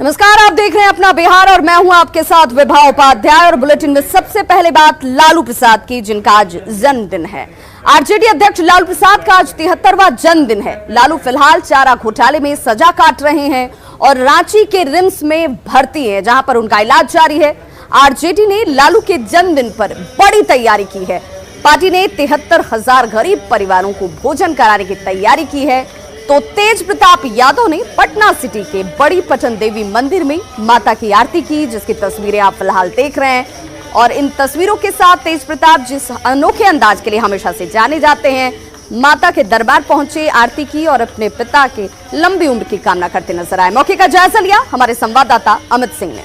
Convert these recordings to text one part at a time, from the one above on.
नमस्कार, आप देख रहे हैं अपना बिहार और मैं हूं आपके साथ विभा उपाध्याय। और बुलेटिन में सबसे पहले बात लालू प्रसाद की, जिनका आज जन्मदिन है। आरजेडी अध्यक्ष लालू प्रसाद का आज 73वां जन्मदिन है। लालू फिलहाल चारा घोटाले में सजा काट रहे हैं और रांची के रिम्स में भर्ती हैं, जहां पर उनका इलाज जारी है। आरजेडी ने लालू के जन्मदिन पर बड़ी तैयारी की है। पार्टी ने 73,000 गरीब परिवारों को भोजन कराने की तैयारी की है। तो तेज प्रताप यादव ने पटना सिटी के बड़ी पटन देवी मंदिर में माता की आरती की, जिसकी तस्वीरें आप फिलहाल देख रहे हैं। और इन तस्वीरों के साथ तेज प्रताप जिस अनोखे अंदाज के लिए हमेशा से जाने जाते हैं, माता के दरबार पहुंचे, आरती की और अपने पिता के लंबी उम्र की कामना करते नजर आए। मौके का जायजा लिया हमारे संवाददाता अमित सिंह ने।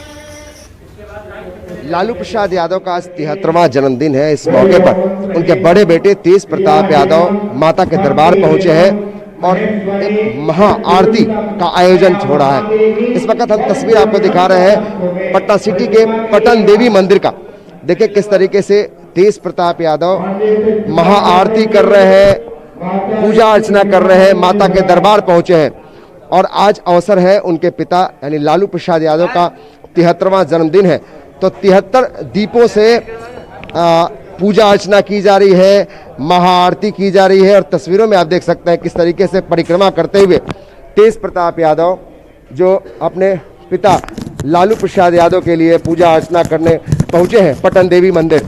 लालू प्रसाद यादव का आज 73वां जन्मदिन है। इस मौके पर उनके बड़े बेटे तेज प्रताप यादव माता के दरबार पहुंचे हैं और एक महा आरती का आयोजन हो रहा है। इस वक्त हम तस्वीर आपको दिखा रहे हैं पटना सिटी के पटन देवी मंदिर का। देखिए किस तरीके से तेज प्रताप यादव महा आरती कर रहे हैं, पूजा अर्चना कर रहे हैं, माता के दरबार पहुंचे हैं। और आज अवसर है उनके पिता यानी लालू प्रसाद यादव का 73वां जन्मदिन है। तो 73 दीपों से पूजा अर्चना की जा रही है, महाआरती की जा रही है। और तस्वीरों में आप देख सकते हैं किस तरीके से परिक्रमा करते हुए तेज प्रताप यादव जो अपने पिता लालू प्रसाद यादव के लिए पूजा अर्चना करने पहुंचे हैं पटन देवी मंदिर।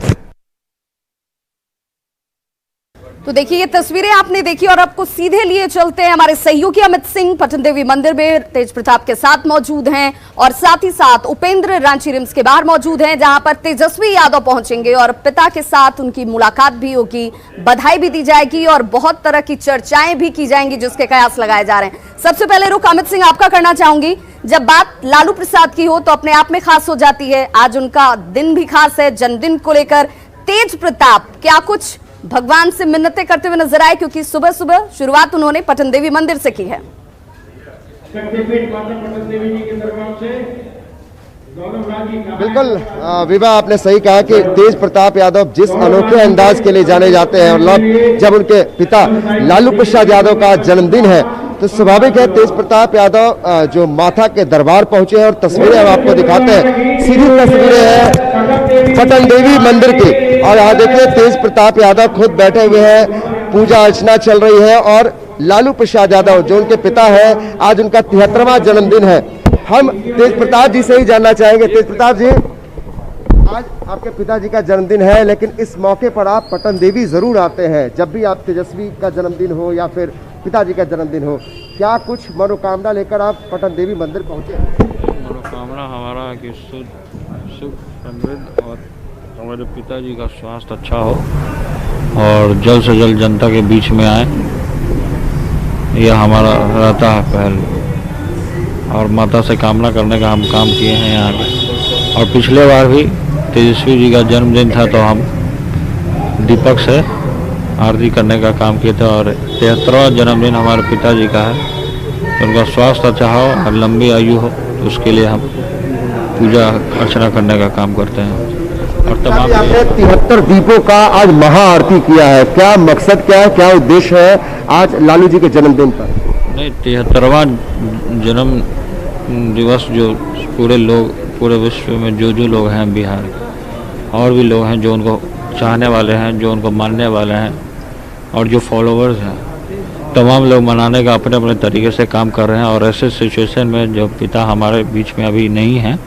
तो देखिए ये तस्वीरें आपने देखी और आपको सीधे लिए चलते हैं हमारे सहयोगी अमित सिंह पटन देवी मंदिर में तेज प्रताप के साथ मौजूद हैं। और साथ ही साथ उपेंद्र रांची रिम्स के बाहर मौजूद हैं, जहां पर तेजस्वी यादव पहुंचेंगे और पिता के साथ उनकी मुलाकात भी होगी, बधाई भी दी जाएगी और बहुत तरह की चर्चाएं भी की जाएंगी, जिसके कयास लगाए जा रहे हैं। सबसे पहले रुख अमित सिंह आपका करना चाहूंगी। जब बात लालू प्रसाद की हो तो अपने आप में खास हो जाती है। आज उनका दिन भी खास है, जन्मदिन को लेकर। तेज प्रताप क्या कुछ भगवान से मिन्नतें करते हुए नजर आए, क्योंकि सुबह सुबह शुरुआत उन्होंने पटन देवी मंदिर से की है। बिल्कुल विभा, आपने सही कहा कि तेज प्रताप यादव जिस अनोखे अंदाज के लिए जाने जाते हैं और जब उनके पिता लालू प्रसाद यादव का जन्मदिन है तो स्वाभाविक है तेज प्रताप यादव जो माता के दरबार पहुंचे हैं। और तस्वीरें हम आपको दिखाते हैं, सीधी तस्वीरें हैं पटन देवी मंदिर की। और यहाँ देखिए तेज प्रताप यादव खुद बैठे हुए हैं, पूजा अर्चना चल रही है। और लालू प्रसाद यादव जो उनके पिता है, आज उनका 73वां जन्मदिन है। हम तेज प्रताप जी से ही जानना चाहेंगे। तेज प्रताप जी, आज आपके पिताजी का जन्मदिन है, लेकिन इस मौके पर आप पटन देवी जरूर आते हैं जब भी आप तेजस्वी का जन्मदिन हो या फिर पिताजी का जन्मदिन हो। क्या कुछ मनोकामना लेकर आप पटन देवी मंदिर पहुंचे? मनोकामना हमारा कि सुख समृद्ध और हमारे पिताजी का स्वास्थ्य अच्छा हो और जल्द से जल्द जनता के बीच में आए, यह हमारा रहता है पहल। और माता से कामना करने का हम काम किए हैं यहाँ के। और पिछले बार भी तेजस्वी जी का जन्मदिन था तो हम दीपक से आरती करने का काम किए थे। और 73वां जन्मदिन हमारे पिताजी का है, तो उनका स्वास्थ्य अच्छा हो और लंबी आयु हो, तो उसके लिए हम पूजा अर्चना करने का काम करते हैं। और तमाम आपने 73 दीपों का आज महाआरती किया है, क्या मकसद क्या है, क्या उद्देश्य है आज लालू जी के जन्मदिन पर? नहीं, 73वां जन्म दिवस जो पूरे विश्व में जो लोग हैं, बिहार के और भी लोग हैं जो उनको चाहने वाले हैं, जो उनको मानने वाले हैं और जो फॉलोवर्स हैं, तमाम लोग मनाने का अपने अपने तरीके से काम कर रहे हैं। और ऐसे सिचुएशन में जो पिता हमारे बीच में अभी नहीं हैं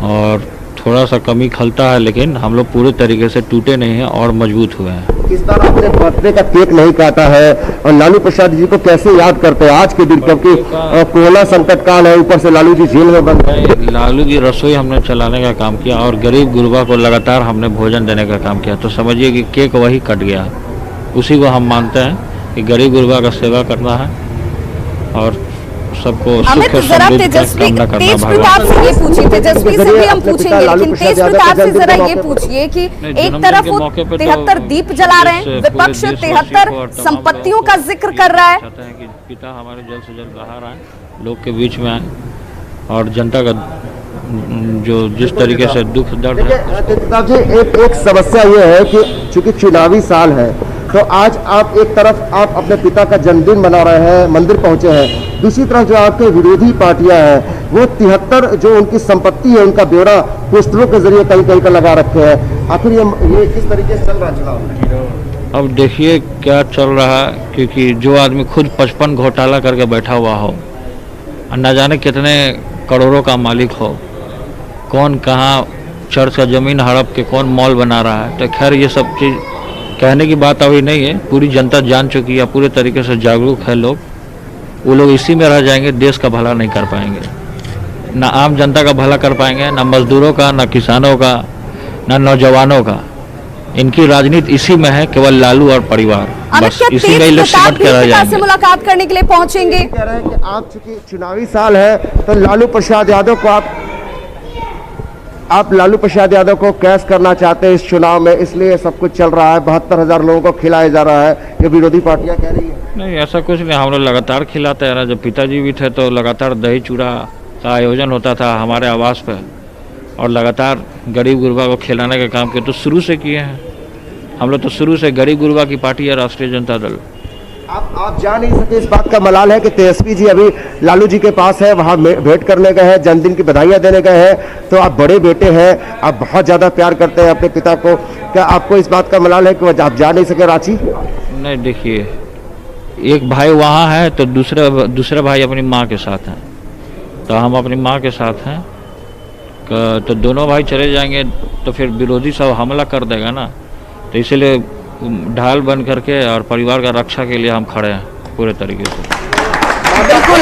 और थोड़ा सा कमी खलता है, लेकिन हम लोग पूरे तरीके से टूटे नहीं हैं और मजबूत हुए हैं। इस बार आपने बर्थडे का केक नहीं काटा है और लालू प्रसाद जी को कैसे याद करते हैं आज के दिन, क्योंकि कोरोना संकट काल है, ऊपर से लालू जी जेल में बंद है। लालू की रसोई हमने चलाने का काम किया और गरीब गुरबा को लगातार हमने भोजन देने का काम किया। तो समझिए कि केक वही कट गया, उसी को हम मानते हैं कि गरीब गुरबा का सेवा करना है और सबको अमित, जरा तेजस्वी तेज प्रताप से ये पूछिए, तेजस्वी से भी हम पूछेंगे, लेकिन तेज प्रताप से जरा ये पूछिए कि एक तरफ वो 73 दीप जला रहे हैं, विपक्ष 73 संपत्तियों का जिक्र कर रहा है। चाहते हैं कि पिता हमारे जल्द से जल्द बाहर आए, लोग के बीच में आए और जनता का जो जिस तरीके से दुख दर्द है। प्रताप जी, एक समस्या ये है कि चूंकि चुनावी साल है तो आज आप एक तरफ आप अपने पिता का जन्मदिन मना रहे हैं, मंदिर पहुंचे हैं, दूसरी तरफ जो आपके विरोधी पार्टियां हैं वो 73 जो उनकी संपत्ति है उनका ब्यौरा पोस्टरों के जरिए कहीं कहीं पर लगा रखे हैं। आखिर ये किस तरीके से चल रहा चुनाव? अब देखिए क्या चल रहा है, क्योंकि जो आदमी खुद 55 घोटाला करके बैठा हुआ हो, न जाने कितने करोड़ों का मालिक हो, कौन कहाँ चर्च का ज़मीन हड़प के कौन मॉल बना रहा है, तो खैर ये सब चीज़ कहने की बात अभी नहीं है। पूरी जनता जान चुकी है, पूरे तरीके से जागरूक है लोग। वो लोग इसी में रह जाएंगे, देश का भला नहीं कर पाएंगे, ना आम जनता का भला कर पाएंगे, ना मजदूरों का, ना किसानों का, ना नौजवानों का। इनकी राजनीति इसी में है, केवल लालू और परिवार, बस इसी में लोग सिमट के रह जाएंगे। मुलाकात करने के लिए पहुंचेंगे। कह रहे हैं कि आप चूंकि चुनावी साल है तो लालू प्रसाद यादव को आप लालू प्रसाद यादव को कैश करना चाहते हैं इस चुनाव में, इसलिए सब कुछ चल रहा है। 72,000 लोगों को खिलाया जा रहा है, ये विरोधी पार्टियां कह रही है। नहीं, ऐसा कुछ नहीं, हम लोग लगातार खिलाते रहे। जब पिताजी भी थे तो लगातार दही चूड़ा का आयोजन होता था हमारे आवास पर, और लगातार गरीब गुरबा को खिलाने का काम किया, तो शुरू से किए हैं हम लोग। तो शुरू से गरीब गुरबा की पार्टी है राष्ट्रीय जनता दल। आप जा नहीं सके, इस बात का मलाल है कि तेजस्वी जी अभी लालू जी के पास है, वहाँ भेंट करने गए हैं, जन्मदिन की बधाइयाँ देने गए हैं। तो आप बड़े बेटे हैं, आप बहुत ज़्यादा प्यार करते हैं अपने पिता को, क्या आपको इस बात का मलाल है कि आप जा नहीं सके रांची? नहीं, देखिए, एक भाई वहाँ है तो दूसरे भाई अपनी माँ के साथ हैं, तो हम अपनी माँ के साथ हैं, तो दोनों भाई चले जाएंगे तो फिर विरोधी सब हमला कर देगा ना। तो इसीलिए ढाल बन करके और परिवार का रक्षा के लिए हम खड़े हैं पूरे तरीके से। बिल्कुल,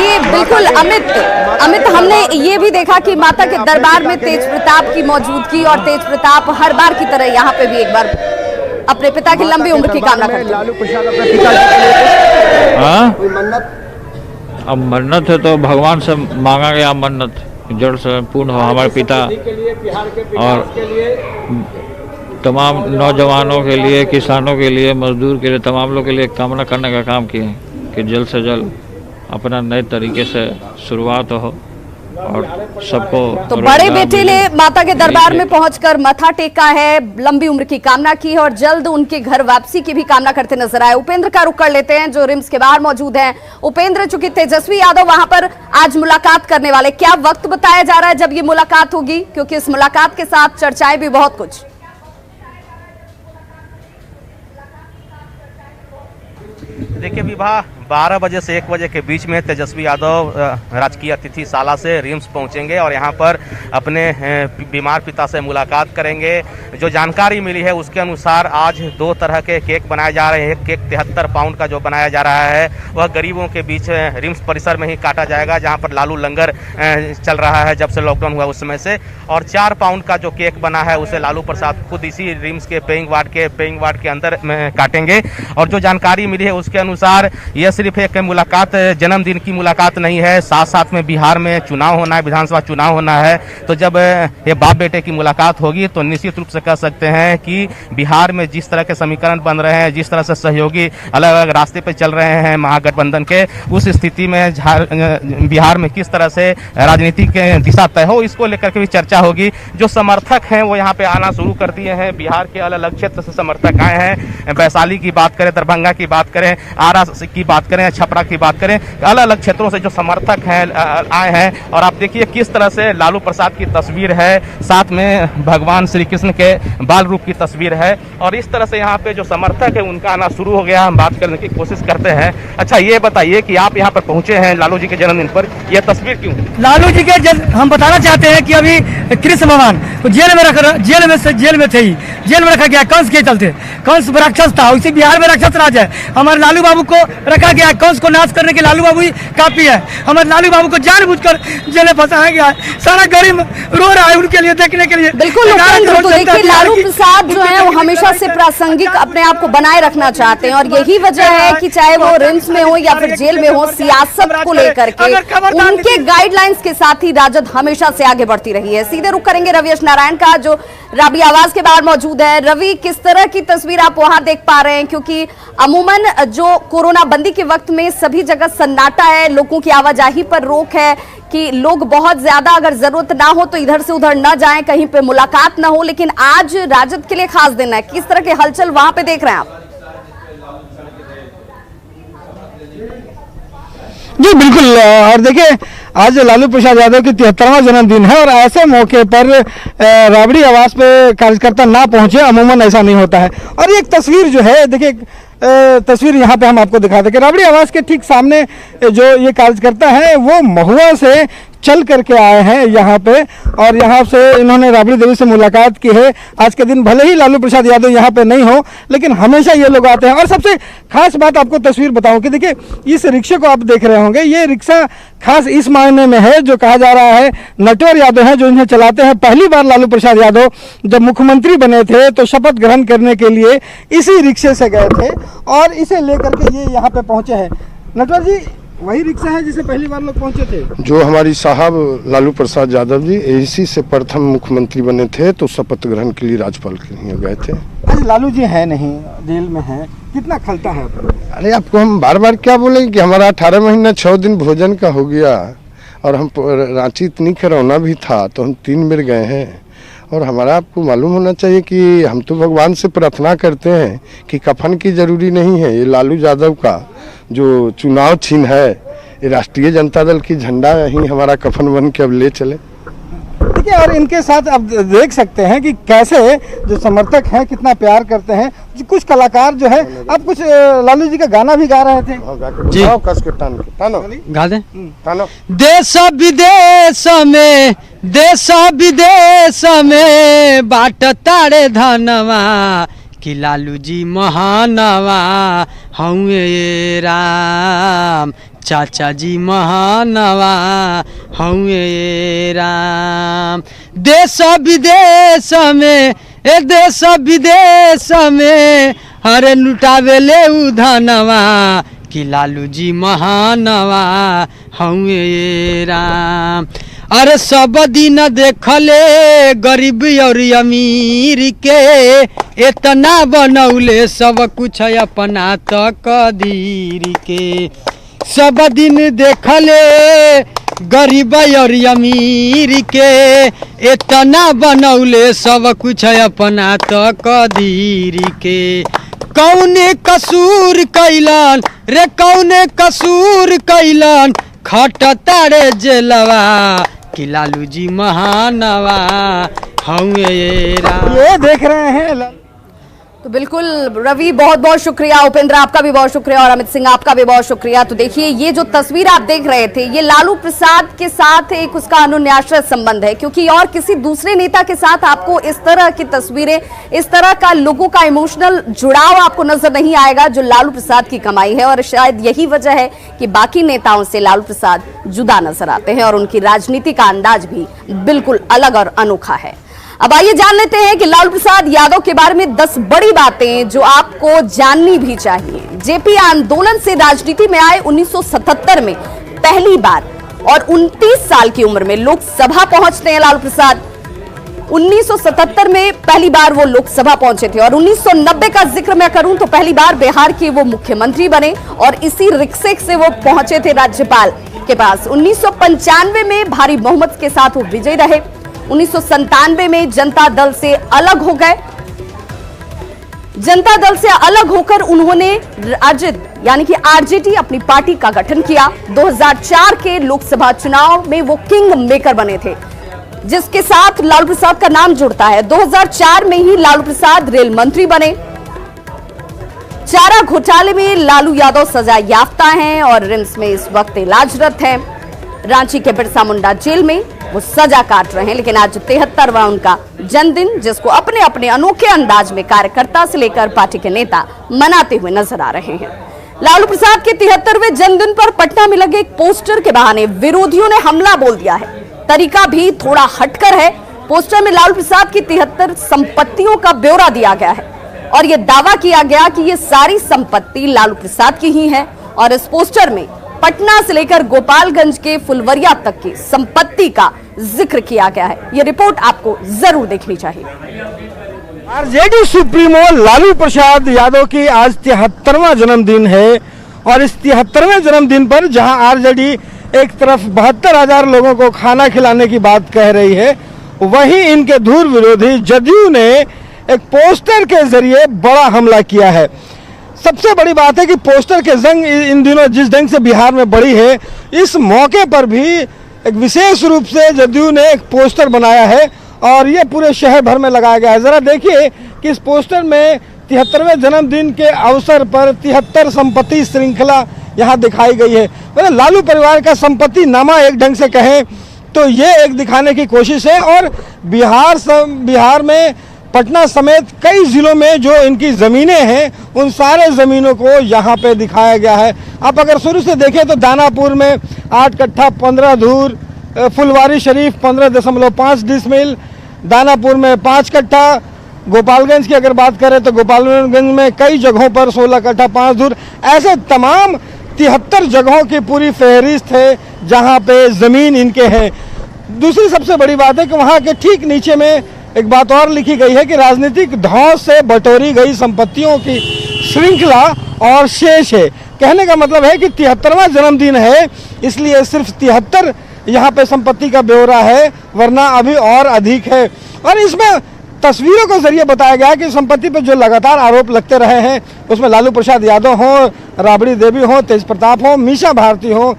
ये बिल्कुल अमित हमने ये भी देखा कि माता के दरबार में तेज प्रताप की मौजूदगी, और तेज प्रताप हर बार की तरह यहाँ पे भी एक बार अपने पिता की लंबी उम्र की कामना करते हैं। लालू प्रसाद अपने पिता की मन्नत, अब मन्नत है तो भगवान से मांगा गया मन्नत जड़ से पूर्ण हो। हमारे पिता और तमाम नौजवानों के लिए, किसानों के लिए, मजदूर के लिए, तमाम लोग के लिए कामना करने का काम किए हैं कि जल्द से जल्द अपना नए तरीके से शुरुआत हो और सबको। तो बड़े बेटे ने माता के दरबार में पहुंचकर मथा टेका है, लंबी उम्र की कामना की है और जल्द उनके घर वापसी की भी कामना करते नजर आए। उपेंद्र का रुख कर लेते हैं जो रिम्स के बाहर मौजूद हैं। उपेंद्र, चूंकि तेजस्वी यादव वहां पर आज मुलाकात करने वाले, क्या वक्त बताया जा रहा है जब ये मुलाकात होगी, क्योंकि इस मुलाकात के साथ चर्चाएं भी बहुत कुछ। देखिए विवाह 12 बजे से 1 बजे के बीच में तेजस्वी यादव राजकीय अतिथिशाला से रिम्स पहुंचेंगे और यहां पर अपने बीमार पिता से मुलाकात करेंगे। जो जानकारी मिली है उसके अनुसार आज 2 तरह के केक बनाए जा रहे हैं। एक केक 73 पाउंड का जो बनाया जा रहा है वह गरीबों के बीच रिम्स परिसर में ही काटा जाएगा, जहां पर लालू लंगर चल रहा है जब से लॉकडाउन हुआ उस समय से। और 4 पाउंड का जो केक बना है उसे लालू प्रसाद खुद इसी रिम्स के पेइंग वार्ड के अंदर काटेंगे। और जो जानकारी मिली है उसके अनुसार यह सिर्फ एक मुलाकात, जन्मदिन की मुलाकात नहीं है, साथ साथ में बिहार में चुनाव होना है, विधानसभा चुनाव होना है। तो जब ये बाप बेटे की मुलाकात होगी तो निश्चित रूप से कह सकते हैं कि बिहार में जिस तरह के समीकरण बन रहे हैं, जिस तरह से सहयोगी अलग अलग रास्ते पर चल रहे हैं महागठबंधन के, उस स्थिति में बिहार में किस तरह से राजनीतिक दिशा तय हो, इसको लेकर के भी चर्चा होगी। जो समर्थक हैं वो यहाँ पे आना शुरू कर दिए हैं। बिहार के अलग अलग क्षेत्र से समर्थक आए हैं। वैशाली की बात करें, दरभंगा की बात करें, आरा की बात करें, छपरा की बात करें, अलग अलग क्षेत्रों से जो समर्थक हैं आए हैं। और आप देखिए किस तरह से लालू प्रसाद की तस्वीर है, साथ में भगवान श्री कृष्ण के बाल रूप की तस्वीर है। और इस तरह से यहाँ पे जो समर्थक है उनका आना शुरू हो गया। हम बात करने की कोशिश करते हैं। अच्छा, ये बताइए कि आप यहाँ पर पहुंचे हैं लालू जी के जन्मदिन पर, यह तस्वीर क्यों? लालू जी के हम बताना चाहते हैं कि अभी कृष्ण भगवान जेल में थे ही, जेल में रखा गया कंस के चलते। कंस राक्षस था, उसी बिहार में राक्षस राज है। हमारे लालू बाबू को रखा गया, कंस को नाश करने के लालू बाबू ही काफी है। हमारे लालू बाबू को जानबूझकर जेल में फंसाया गया है। सारा गरीब रो रहा है उनके लिए, देखने के लिए। बिल्कुल तो देखिए, लालू प्रसाद जो है वो हमेशा से प्रासंगिक अपने आप को बनाए रखना चाहते हैं और यही वजह है कि चाहे वो रिम्स में हो या फिर जेल में हो, सियासत को लेकर के उनके गाइडलाइंस के साथ ही राजद हमेशा से आगे बढ़ती रही है। सीधे रुख करेंगे रविश नारायण का जो राबी आवाज के बाहर मौजूद है। रवि, किस तरह की तस्वीर आप वहां देख पा रहे हैं, क्योंकि अमूमन जो कोरोना बंदी के वक्त में सभी जगह सन्नाटा है, लोगों की आवाजाही पर रोक है कि लोग बहुत ज्यादा अगर जरूरत ना हो तो इधर से उधर ना जाएं, कहीं पे मुलाकात ना हो, लेकिन आज राजद के लिए खास दिन है। किस तरह के हलचल वहां पे देख रहे हैं आप? जी बिल्कुल। और देखिए आज लालू प्रसाद यादव की 73वां जन्मदिन है और ऐसे मौके पर राबड़ी आवास पे कार्यकर्ता ना पहुंचे अमूमन ऐसा नहीं होता है। और ये एक तस्वीर जो है देखिए, तस्वीर यहाँ पे हम आपको दिखाते हैं कि राबड़ी आवास के ठीक सामने जो ये कार्यकर्ता है वो महुआ से चल करके आए हैं यहाँ पे, और यहाँ से इन्होंने राबड़ी देवी से मुलाकात की है। आज के दिन भले ही लालू प्रसाद यादव यहाँ पे नहीं हो, लेकिन हमेशा ये लोग आते हैं। और सबसे खास बात आपको तस्वीर बताऊं कि देखिए इस रिक्शे को आप देख रहे होंगे, ये रिक्शा खास इस मायने में है जो कहा जा रहा है नटवर यादव हैं जो इन्हें चलाते हैं। पहली बार लालू प्रसाद यादव जब मुख्यमंत्री बने थे तो शपथ ग्रहण करने के लिए इसी रिक्शे से गए थे और इसे लेकर के ये यहाँ पे पहुँचे हैं। नटवर जी, वही रिक्शा है जिसे पहली बार लोग पहुंचे थे? जो हमारी साहब लालू प्रसाद यादव जी इसी से प्रथम मुख्यमंत्री बने थे तो शपथ ग्रहण के लिए राज्यपाल के लिए गए थे। आज लालू जी है नहीं, जेल में है, कितना खलता है? अरे आपको हम बार बार क्या बोलेंगे कि हमारा 18 महीना 6 दिन भोजन का हो गया और हम रांची इतनी खरौना भी था तो हम 3 बार गए हैं। और हमारा आपको मालूम होना चाहिए कि हम तो भगवान से प्रार्थना करते हैं कि कफन की जरूरी नहीं है। ये लालू यादव का जो चुनाव चिन्ह है, ये राष्ट्रीय जनता दल की झंडा ही हमारा कफन बन के अब ले चले। देखिए और इनके साथ आप देख सकते हैं कि कैसे जो समर्थक हैं कितना प्यार करते हैं। कुछ कलाकार जो है, आप कुछ लालू जी का गाना भी गा रहे थे जी, कस के तानो गा दें। तानो। देश विदेश में बाट तारे धनवा कि लालू जी महानवा हउए राम, चाचा जी महानवा हउए राम। देश विदेश में हरे लुटावेले उधनवा कि लालू जी महानवा हउए राम। अरे सब दिन देखले गरीब और अमीर के, इतना बनौले सब कुछ अपना तकदीर के। सब दिन देखले गरीब और अमीर के, इतना बनौले सब कुछ अपना तकदीर के। कौने कसूर कैलन रे, कौने कसूर कैलन खटतारे जेलवा कि लालू जी महानवा हउए राम। ये देख रहे हैं तो बिल्कुल रवि, बहुत बहुत शुक्रिया। उपेंद्र आपका भी बहुत शुक्रिया और अमित सिंह आपका भी बहुत शुक्रिया। तो देखिए ये जो तस्वीर आप देख रहे थे, ये लालू प्रसाद के साथ एक उसका अनुन्याश्रय संबंध है, क्योंकि और किसी दूसरे नेता के साथ आपको इस तरह की तस्वीरें, इस तरह का लोगों का इमोशनल जुड़ाव आपको नजर नहीं आएगा जो लालू प्रसाद की कमाई है। और शायद यही वजह है कि बाकी नेताओं से लालू प्रसाद जुदा नजर आते हैं और उनकी राजनीति का अंदाज भी बिल्कुल अलग और अनोखा है। अब आइए जान लेते हैं कि लालू प्रसाद यादव के बारे में 10 बड़ी बातें जो आपको जाननी भी चाहिए। जेपी आंदोलन से राजनीति में आए 1977 में पहली बार और 29 साल की उम्र में लोकसभा पहुंचते हैं लालू प्रसाद। 1977 में पहली बार वो लोकसभा पहुंचे थे और 1990 का जिक्र मैं करूं तो पहली बार बिहार के वो मुख्यमंत्री बने और इसी रिक्शे से वो पहुंचे थे राज्यपाल के पास। 1995 में भारी बहुमत के साथ वो विजयी रहे। 1997 में जनता दल से अलग हो गए। जनता दल से अलग होकर उन्होंने राजद यानी कि आरजेडी अपनी पार्टी का गठन किया। 2004 के लोकसभा चुनाव में वो किंग मेकर बने थे, जिसके साथ लालू प्रसाद का नाम जुड़ता है। 2004 में ही लालू प्रसाद रेल मंत्री बने। चारा घोटाले में लालू यादव सजा याफ्ता हैं और रिम्स में इस वक्त इलाजरत हैं। रांची के बिरसा मुंडा जेल में वो सजा काट रहे हैं। लेकिन आज 73वां उनका जन्मदिन, जिसको अपने अपने अनोखे अंदाज में कार्यकर्ता से लेकर पार्टी के नेता मनाते हुए नजर आ रहे हैं। लालू प्रसाद के 73वें जन्मदिन पर पटना में लगे एक पोस्टर के बहाने विरोधियों ने हमला बोल दिया है। तरीका भी थोड़ा हटकर है। पोस्टर में लालू प्रसाद की 73 संपत्तियों का ब्यौरा दिया गया है और यह दावा किया गया कि ये सारी संपत्ति लालू प्रसाद की ही है। और इस पोस्टर में पटना से लेकर गोपालगंज के फुलवरिया तक की संपत्ति का जिक्र किया गया है। यह रिपोर्ट आपको जरूर देखनी चाहिए। आरजेडी सुप्रीमो लालू प्रसाद यादव की आज 73वां जन्मदिन है और इस 73वें जन्मदिन पर जहां आरजेडी एक तरफ 72,000 लोगों को खाना खिलाने की बात कह रही है, वहीं इनके धुर विरोधी जदयू ने एक पोस्टर के जरिए बड़ा हमला किया है। सबसे बड़ी बात है कि पोस्टर के जंग इन दिनों जिस ढंग से बिहार में बढ़ी है, इस मौके पर भी एक विशेष रूप से जदयू ने एक पोस्टर बनाया है और ये पूरे शहर भर में लगाया गया है। ज़रा देखिए कि इस पोस्टर में 73वें जन्मदिन के अवसर पर 73 संपत्ति श्रृंखला यहाँ दिखाई गई है। मतलब लालू परिवार का संपत्ति नामा एक ढंग से कहें तो ये एक दिखाने की कोशिश है। और बिहार में पटना समेत कई जिलों में जो इनकी ज़मीनें हैं, उन सारे ज़मीनों को यहाँ पे दिखाया गया है। आप अगर शुरू से देखें तो दानापुर में 8 कट्ठा 15 धूर, फुलवारी शरीफ 15.5 डिसमिल, दानापुर में 5 कट्ठा, गोपालगंज की अगर बात करें तो गोपालगंज में कई जगहों पर 16 कट्ठा 5 धूर, ऐसे तमाम 73 जगहों की पूरी फहरिस्त है जहाँ पे ज़मीन इनके हैं। दूसरी सबसे बड़ी बात है कि वहाँ के ठीक नीचे में एक बात और लिखी गई है कि राजनीतिक धौंस से बटोरी गई संपत्तियों की श्रृंखला और शेष है। कहने का मतलब है कि 73वां जन्मदिन है, इसलिए सिर्फ 73 यहाँ पे संपत्ति का ब्यौरा है, वरना अभी और अधिक है। और इसमें तस्वीरों के जरिए बताया गया कि संपत्ति पर जो लगातार आरोप लगते रहे हैं, उसमें लालू प्रसाद यादव हो, राबड़ी देवी हो, तेज प्रताप हो, मीसा भारती हो,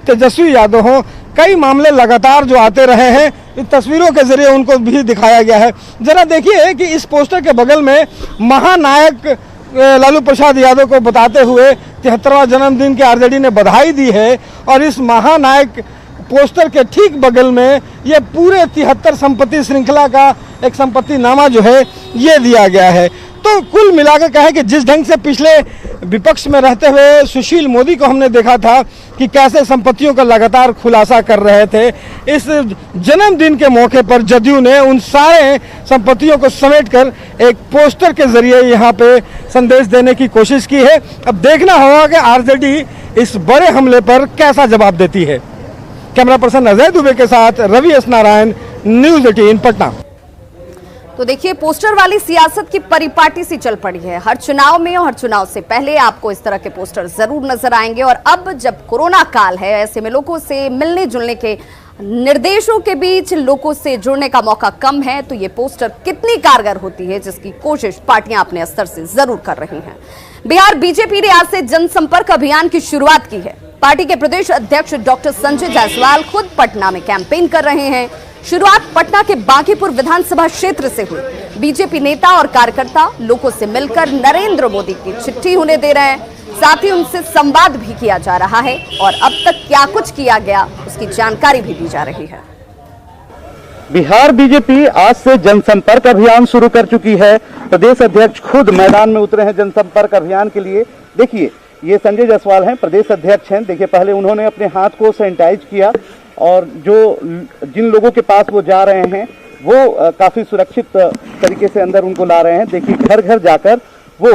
तेजस्वी यादव हो, कई मामले लगातार जो आते रहे हैं, इन तस्वीरों के जरिए उनको भी दिखाया गया है। जरा देखिए कि इस पोस्टर के बगल में महानायक लालू प्रसाद यादव को बताते हुए 73वां जन्मदिन के आरजेडी ने बधाई दी है और इस महानायक पोस्टर के ठीक बगल में ये पूरे 73 संपत्ति श्रृंखला का एक संपत्ति नामा जो है ये दिया गया है। तो कुल मिलाकर कहे कि जिस ढंग से पिछले विपक्ष में रहते हुए सुशील मोदी को हमने देखा था कि कैसे संपत्तियों का लगातार खुलासा कर रहे थे, इस जन्मदिन के मौके पर जदयू ने उन सारे संपत्तियों को समेटकर एक पोस्टर के जरिए यहाँ पे संदेश देने की कोशिश की है। अब देखना होगा कि आरजेडी इस बड़े हमले पर कैसा जवाब देती है। कैमरा पर्सन अजय दुबे के साथ रवि एस नारायण, न्यूज़ 18 पटना। तो देखिए, पोस्टर वाली सियासत की परिपाटी सी चल पड़ी है। हर चुनाव में और हर चुनाव से पहले आपको इस तरह के पोस्टर जरूर नजर आएंगे। और अब जब कोरोना काल है, ऐसे में लोगों से मिलने जुलने के निर्देशों के बीच लोगों से जुड़ने का मौका कम है, तो ये पोस्टर कितनी कारगर होती है, जिसकी कोशिश पार्टियां अपने स्तर से जरूर कर रही हैं। बिहार बीजेपी ने आज से जनसंपर्क अभियान की शुरुआत की है। पार्टी के प्रदेश अध्यक्ष डॉक्टर संजय जायसवाल खुद पटना में कैंपेन कर रहे हैं। शुरुआत पटना के बांकीपुर विधानसभा क्षेत्र से हुई। बीजेपी नेता और कार्यकर्ता लोगों से मिलकर नरेंद्र मोदी की चिट्ठी उन्हें दे रहे हैं, साथ ही उनसे संवाद भी किया जा रहा है और अब तक क्या कुछ किया गया उसकी जानकारी भी दी जा रही है। बिहार बीजेपी आज से जनसंपर्क अभियान शुरू कर चुकी है। प्रदेश अध्यक्ष खुद मैदान में उतरे हैं जनसंपर्क अभियान के लिए। देखिए, ये संजय जायसवाल हैं, प्रदेश अध्यक्ष हैं। देखिए, पहले उन्होंने अपने हाथ को सैनिटाइज किया और जिन लोगों के पास वो जा रहे हैं वो काफी सुरक्षित तरीके से अंदर उनको ला रहे हैं। देखिए, घर घर जाकर वो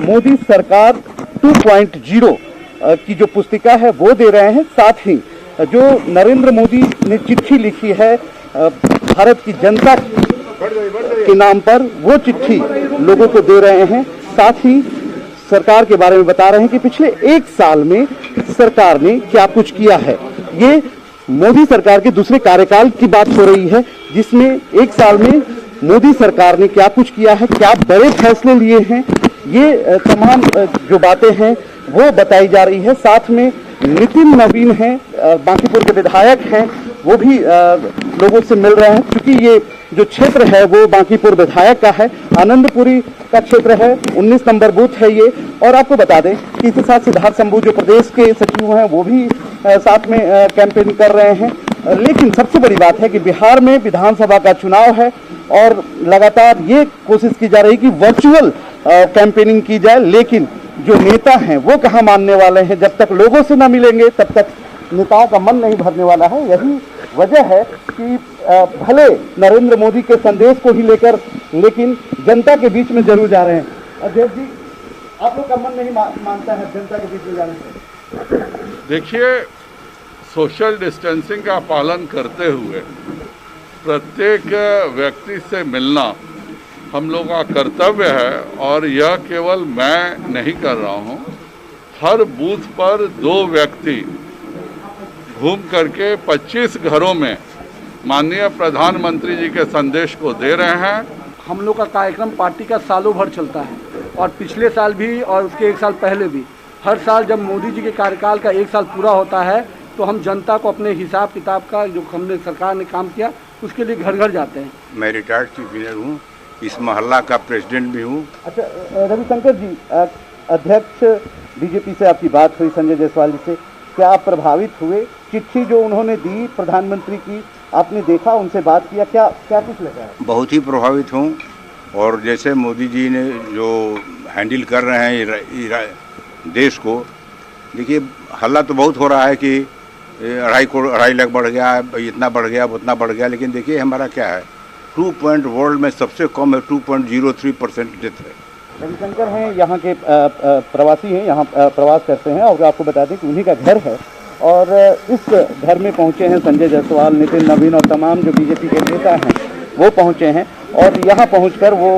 मोदी सरकार 2.0 की जो पुस्तिका है वो दे रहे हैं। साथ ही जो नरेंद्र मोदी ने चिट्ठी लिखी है भारत की जनता के नाम पर, वो चिट्ठी लोगों को दे रहे हैं। साथ ही सरकार के बारे में बता रहे हैं कि पिछले 1 साल में सरकार ने क्या कुछ किया है। ये मोदी सरकार के दूसरे कार्यकाल की बात हो रही है, जिसमें 1 साल में मोदी सरकार ने क्या कुछ किया है, क्या बड़े फैसले लिए हैं, ये तमाम जो बातें हैं वो बताई जा रही है। साथ में नितिन नवीन हैं, बांकीपुर के विधायक हैं, वो भी लोगों से मिल रहे हैं। क्योंकि ये जो क्षेत्र है वो बांकीपुर विधायक का है, आनंदपुरी का क्षेत्र है, 19 नंबर बूथ है ये। और आपको बता दें कि इसके साथ सिद्धार्थ शंभू जो प्रदेश के सचिव हैं वो भी साथ में कैंपेन कर रहे हैं। लेकिन सबसे बड़ी बात है कि बिहार में विधानसभा का चुनाव है और लगातार ये कोशिश की जा रही कि वर्चुअल कैंपेनिंग की जाए। लेकिन जो नेता हैं वो कहाँ मानने वाले हैं। जब तक लोगों से न मिलेंगे तब तक नेताओं का मन नहीं भरने वाला है। यही वजह है कि भले नरेंद्र मोदी के संदेश को ही लेकर, लेकिन जनता के बीच में जरूर जा रहे हैं। अध्यक्ष जी, आप लोग का मन नहीं मानता है जनता के बीच में जाने से? देखिए, सोशल डिस्टेंसिंग का पालन करते हुए प्रत्येक व्यक्ति से मिलना हम लोग का कर्तव्य है। और यह केवल मैं नहीं कर रहा हूँ, हर बूथ पर 2 व्यक्ति घूम करके 25 घरों में माननीय प्रधानमंत्री जी के संदेश को दे रहे हैं। हम लोग का कार्यक्रम पार्टी का सालों भर चलता है और पिछले साल भी और उसके एक साल पहले भी हर साल जब मोदी जी के कार्यकाल का एक साल पूरा होता है तो हम जनता को अपने हिसाब किताब का जो हमने सरकार ने काम किया उसके लिए घर घर जाते हैं। मैं रिटायर्ड चीफ इंजीनियर हूँ, इस मोहल्ला का प्रेसिडेंट भी हूँ। अच्छा रविशंकर जी, अध्यक्ष बीजेपी से आपकी बात हुई संजय जायसवाल जी से, क्या आप प्रभावित हुए? चिट्ठी जो उन्होंने दी प्रधानमंत्री की, आपने देखा, उनसे बात किया, क्या क्या कुछ लगा? बहुत ही प्रभावित हूँ। और जैसे मोदी जी ने जो हैंडल कर रहे हैं देश को, देखिए हल्ला तो बहुत हो रहा है कि 2.5 लाख बढ़ गया, इतना बढ़ गया, उतना बढ़ गया, लेकिन देखिए हमारा क्या है, 2 पॉइंट वर्ल्ड में सबसे कम है, 2.03% डेथ है। रविशंकर हैं, यहाँ के प्रवासी हैं, यहाँ प्रवास करते हैं और आपको बता दें कि उन्हीं का घर है और इस घर में पहुँचे हैं संजय जायसवाल, नितिन नवीन और तमाम जो बीजेपी के नेता हैं वो पहुँचे हैं और यहाँ पहुँचकर वो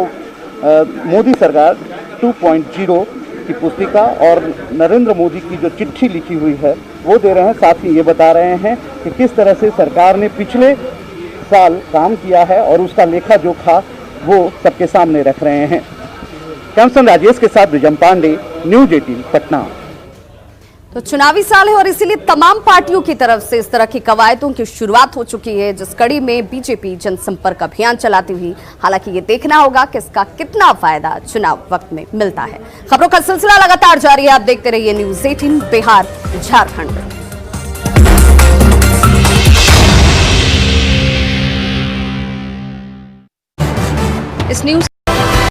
मोदी सरकार 2.0 की पुस्तिका और नरेंद्र मोदी की जो चिट्ठी लिखी हुई है वो दे रहे हैं। साथ ही ये बता रहे हैं कि किस तरह से सरकार ने पिछले साल काम किया है और उसका लेखा जोखा वो सबके सामने रख रहे हैं। कैमसन राजेश के साथ ब्रिजम पांडे, न्यूज 18 पटना। तो चुनावी साल है और इसीलिए तमाम पार्टियों की तरफ से इस तरह की कवायदों की शुरुआत हो चुकी है, जिस कड़ी में बीजेपी जनसंपर्क अभियान चलाती हुई। हालांकि ये देखना होगा कि इसका कितना फायदा चुनाव वक्त में मिलता है। खबरों का सिलसिला लगातार जारी है, आप देखते रहिए न्यूज 18 बिहार झारखंड। इस न्यूज